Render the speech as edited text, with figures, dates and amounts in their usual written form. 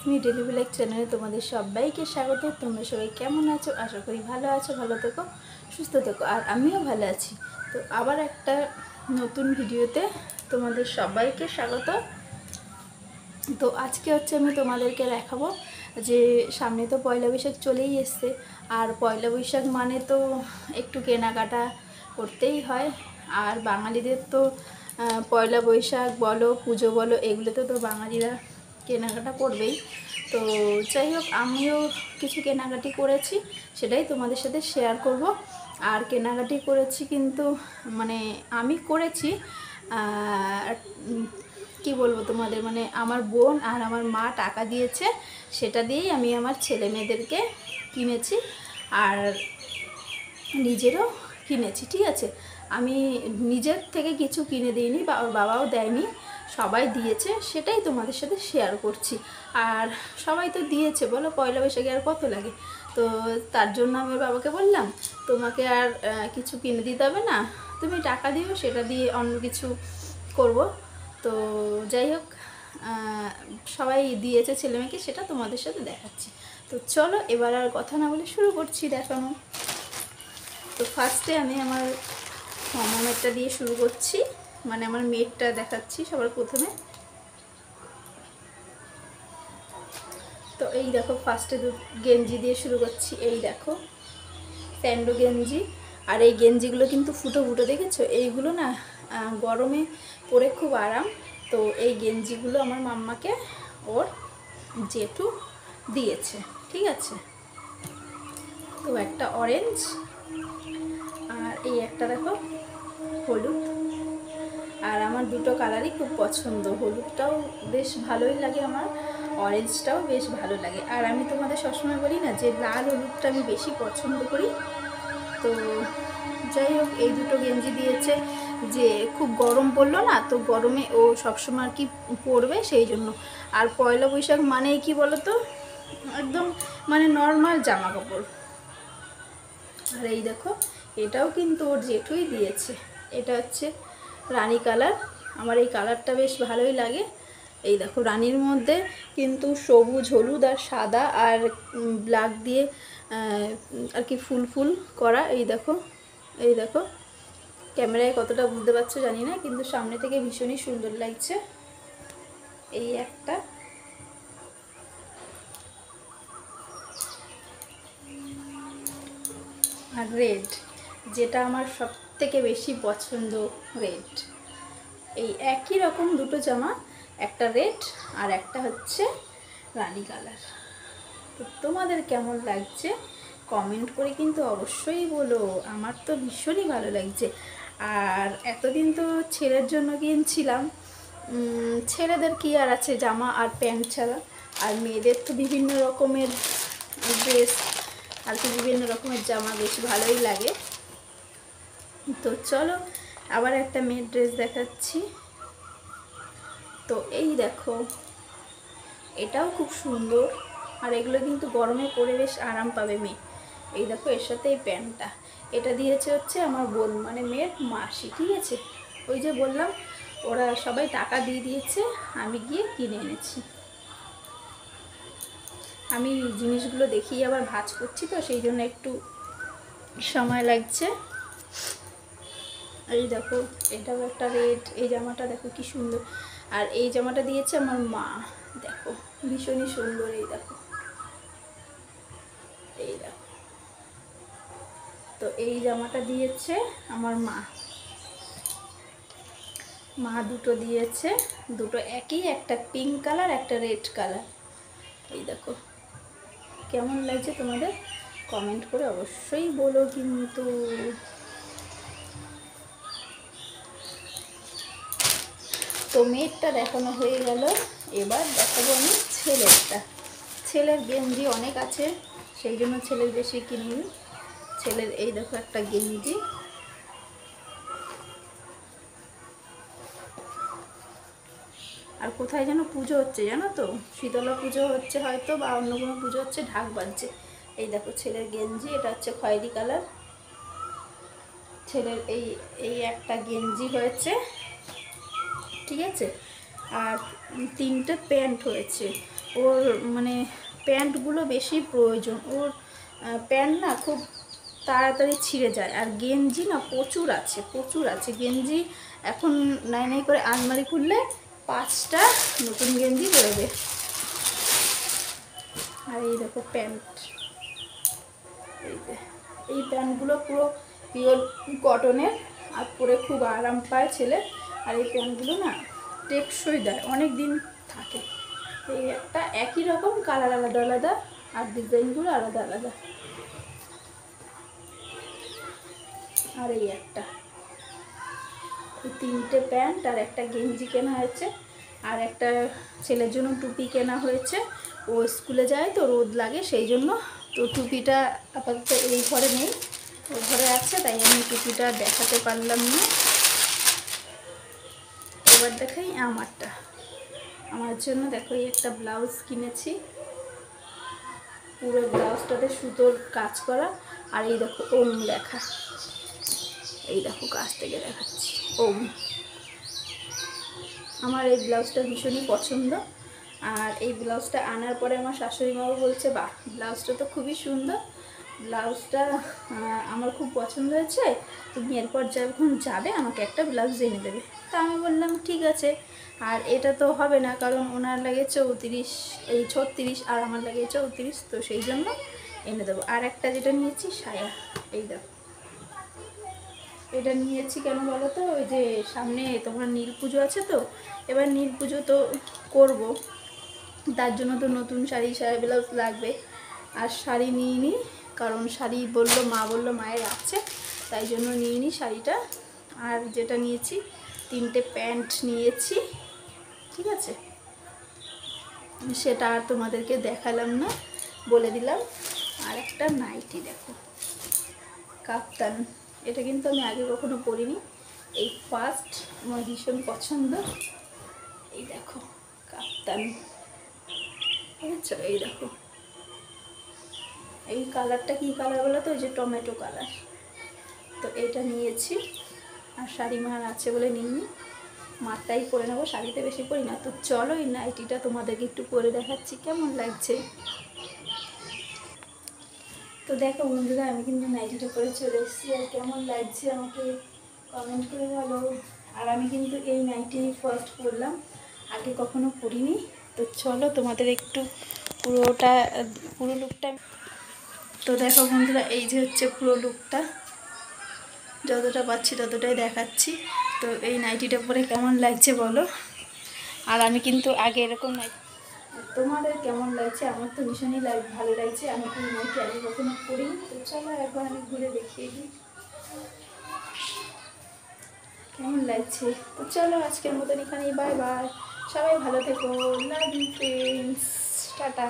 Lakshmi daily blog চ্যানেলে তোমাদের সবাইকে স্বাগত। তোমরা সবাই কেমন আছো? আশা করি ভালো আছো, ভালো থেকো, সুস্থ থেকো। আর আমিও ভালো আছি। তো আবার একটা নতুন ভিডিওতে তোমাদের সবাইকে স্বাগত। তো আজকে হচ্ছে আমি তোমাদেরকে দেখাবো যে সামনে তো পয়লা বৈশাখ চলেই এসছে। আর পয়লা বৈশাখ মানে তো একটু কেনাকাটা করতেই হয়। আর বাঙালিদের তো পয়লা বৈশাখ বলো, পুজো বলো, এগুলোতে তো বাঙালিরা কেনাকাটা করবেই। তো যাই হোক, আমিও কিছু কেনাকাটি করেছি, সেটাই তোমাদের সাথে শেয়ার করব। আর কেনাকাটি করেছি কিন্তু মানে আমি করেছি কি বলবো তোমাদের, মানে আমার বোন আর আমার মা টাকা দিয়েছে, সেটা দিয়েই আমি আমার ছেলে মেয়েদেরকে কিনেছি আর নিজেরও কিনেছি। ঠিক আছে, আমি নিজের থেকে কিছু কিনে দিইনি বা ওর বাবাও দেয়নি, সবাই দিয়েছে, সেটাই তোমাদের সাথে শেয়ার করছি। আর সবাই তো দিয়েছে, বলো পয়লা বৈশাখে আর কত লাগে। তো তার জন্য আমি ওর বাবাকে বললাম, তোমাকে আর কিছু কিনে দিতে হবে না, তুমি টাকা দিও, সেটা দিয়ে অন্য কিছু করব। তো যাই হোক, সবাই দিয়েছে ছেলে মেয়েকে, সেটা তোমাদের সাথে দেখাচ্ছি। তো চলো এবার আর কথা না বলে শুরু করছি দেখানো। তো ফার্স্টে আমি আমার মেয়েরটা দিয়ে শুরু করছি, মানে আমার মেয়েরটা দেখাচ্ছি সবার প্রথমে। তো এই দেখো, ফার্স্টে গেঞ্জি দিয়ে শুরু করছি। এই দেখো স্যান্ডো গেঞ্জি। আর এই গেঞ্জিগুলো কিন্তু ফুটো ফুটো, দেখেছো? এইগুলো না গরমে পরে খুব আরাম। তো এই গেঞ্জিগুলো আমার মাম্মাকে ওর জেঠু দিয়েছে। ঠিক আছে, তো একটা অরেঞ্জ আর এই একটা দেখো হলুদ। আর আমার দুটো কালারই খুব পছন্দ, হলুদটাও বেশ ভালোই লাগে আমার, অরেঞ্জটাও বেশ ভালো লাগে। আর আমি তোমাদের সবসময় বলি না যে লাল হলুদটা আমি বেশি পছন্দ করি। তো যাই হোক, এই দুটো গেঞ্জি দিয়েছে, যে খুব গরম পড়লো না, তো গরমে ও সবসময় আর কি পরবে, সেই জন্য। আর পয়লা বৈশাখ মানেই কি বলো তো, একদম মানে নর্মাল জামা কাপড়। আর এই দেখো, এটাও কিন্তু ওর জেঠুই দিয়েছে। এটা হচ্ছে রানী কালার, আমার এই কালারটা বেশ ভালোই লাগে। এই দেখো, রানীর মধ্যে কিন্তু সবুজ, হলুদ আর সাদা আর ব্ল্যাক দিয়ে আর কি ফুল ফুল করা। এই দেখো, এই দেখো, ক্যামেরায় কতটা বুঝতে পারছো জানি না, কিন্তু সামনে থেকে ভীষণই সুন্দর লাগছে। এই একটা, আর রেড, যেটা আমার সব থেকে বেশি পছন্দ, রেড। এই একই রকম দুটো জামা, একটা রেড আর একটা হচ্ছে রানী কালার। তো তোমাদের কেমন লাগছে কমেন্ট করে কিন্তু অবশ্যই বলো, আমার তো ভীষণই ভালো লাগছে। আর এতদিন তো ছেলের জন্য কিনছিলাম, ছেলেদের কি আর আছে জামা আর প্যান্ট ছাড়া, আর মেয়েদের তো বিভিন্ন রকমের ড্রেস আর কি, বিভিন্ন রকমের জামা বেশ ভালোই লাগে। তো চলো আবার একটা মেয়ের ড্রেস দেখাচ্ছি। তো এই দেখো, এটাও খুব সুন্দর, আর এগুলো কিন্তু গরমে পরে বেশ আরাম পাবে মেয়ে। এই দেখো, এর সাথে এই প্যান্টটা, এটা দিয়েছে হচ্ছে আমার বোন, মানে মেয়ের মাসি। ঠিক আছে, ওই যে বললাম ওরা সবাই টাকা দিয়ে দিয়েছে, আমি গিয়ে কিনে এনেছি। আমি জিনিসগুলো দেখি আবার ভাঁজ করছি, তো সেই জন্য একটু সময় লাগছে। এই দেখো, এটাও একটা রেড, এই জামাটা দেখো কি সুন্দর। আর এই জামাটা দিয়েছে আমার মা, দেখো ভীষণই সুন্দর। এই দেখো, এই দেখো, তো এই জামাটা দিয়েছে আমার মা, মা দুটো দিয়েছে, দুটো একই, একটা পিঙ্ক কালার একটা রেড কালার। এই দেখো, কেমন লাগছে তোমাদের কমেন্ট করে অবশ্যই বলো কিন্তু। তো মেয়েরটা দেখানো হয়ে গেল, এবার দেখাবো আমি ছেলেরটা। ছেলের গেঞ্জি অনেক আছে, সেই জন্য ছেলের বেশি কিনিনি। ছেলের এই দেখো একটা গেঞ্জি, আর কোথায় যেন পুজো হচ্ছে জানো তো, শীতলা পুজো হচ্ছে হয়তো, বা অন্য কোনো পুজো হচ্ছে, ঢাক বাজছে। এই দেখো ছেলের গেঞ্জি, এটা হচ্ছে খয়েরি কালার। ছেলের এই এই একটা গেঞ্জি হয়েছে, ঠিক আছে, আর তিনটে প্যান্ট হয়েছে। ওর মানে প্যান্টগুলো বেশি প্রয়োজন। ওর প্যান্ট না খুব তাড়াতাড়ি ছিঁড়ে যায়, আর গেঞ্জি না প্রচুর আছে, প্রচুর আছে গেঞ্জি। এখন নাই নাই করে আলমারি খুললে 5টা নতুন গেঞ্জি বেরোবে। আর এই দেখো প্যান্ট, এই প্যান্টগুলো পুরো পিওর কটনের, আর পরে খুব আরাম পায় ছেলে। আর এই প্যান্টগুলো না টেকসই দেয়, অনেক দিন থাকে। এই একটা একই রকম, কালার আলাদা আলাদা আর ডিজাইনগুলো আলাদা আলাদা। আর এই একটা, এই 3টে প্যান্ট আর একটা গেঞ্জি কেনা হয়েছে, আর একটা ছেলের জন্য টুপি কেনা হয়েছে। ও স্কুলে যায় তো রোদ লাগে সেই জন্য। তো টুপিটা আপাতত এই ঘরে নেই, ও ঘরে আছে, তাই আমি টুপিটা দেখাতে পারলাম না। এবার দেখাই আমারটা। আমার জন্য দেখো এই একটা ব্লাউজ কিনেছি, পুরো ব্লাউজটাতে সুতোর কাজ করা। আর এই দেখো ওম লেখা, এই দেখো কাছ থেকে দেখাচ্ছি ওম। আমার এই ব্লাউজটা ভীষণই পছন্দ। আর এই ব্লাউজটা আনার পরে আমার শাশুড়ি মাও বলছে, বাহ ব্লাউজটা তো খুবই সুন্দর, ব্লাউজটা আমার খুব পছন্দ হয়েছে, তুমি এরপর যখন যাবে আমাকে একটা ব্লাউজ এনে দেবে। তা আমি বললাম ঠিক আছে। আর এটা তো হবে না, কারণ ওনার লাগে 34, এই 36, আর আমার লাগে 34, তো সেই জন্য এনে দেবো। আর একটা যেটা নিয়েছি সায়া, এই দেখো এটা নিয়েছি কেন বলো তো, ওই যে সামনে তোমার নীল পুজো আছে, তো এবার নীল পুজো তো করবো, তার জন্য তো নতুন শাড়ি সায়া ব্লাউজ লাগবে। আর শাড়ি নিয়ে নিই, কারণ শাড়ি বললো, মা বললো মায়ের আছে, তাই জন্য নিয়ে নিই শাড়িটা। আর যেটা নিয়েছি 3টে প্যান্ট নিয়েছি, ঠিক আছে, সেটা আর তোমাদেরকে দেখালাম না, বলে দিলাম। আর একটা নাইটি দেখো, কাপ্তান, এটা কিন্তু আমি আগে কখনো পরিনি, এই ফার্স্ট, আমার ভীষণ পছন্দ। এই দেখো কাপ্তান, বুঝছো, এই দেখো এই কালারটা কি কালার বলো তো, ওই যে টমেটো কালার। তো এটা নিয়েছি, আর শাড়ি মার আছে বলে নিইনি, মারটাই পরে নেবো, শাড়িতে বেশি পরি না। তো চলো এই নাইটিটা তোমাদেরকে একটু পরে দেখাচ্ছি কেমন লাগছে। তো দেখো বন্ধুরা, আমি কিন্তু নাইটিটা পরে চলে এসেছি, আর কেমন লাগছে আমাকে কমেন্ট করে বলো। আর আমি কিন্তু এই নাইটি ফার্স্ট পরলাম, আগে কখনো পরিনি। তো চলো তোমাদের একটু পুরোটা, পুরো লুকটা। তো দেখো বন্ধুরা, এই যে হচ্ছে পুরো লুকটা, যতটা পাচ্ছি ততটাই দেখাচ্ছি। তো এই নাইটিটা পরে কেমন লাগছে বলো। আর আমি কিন্তু আগে এরকম নাইটি, তোমাদের কেমন লাগছে? আমার তো ভীষণই ভালো লাগছে, আমি কোনো নাইটি আগে কখনো পরিনি। তো চলো একবার আমি ঘুরে দেখিয়ে দিই কেমন লাগছে। তো চলো আজকের মতন এখানেই, বাই বাই, সবাই ভালো থেকো, লাভ ইউ ফ্রেন্ডস, টাটা।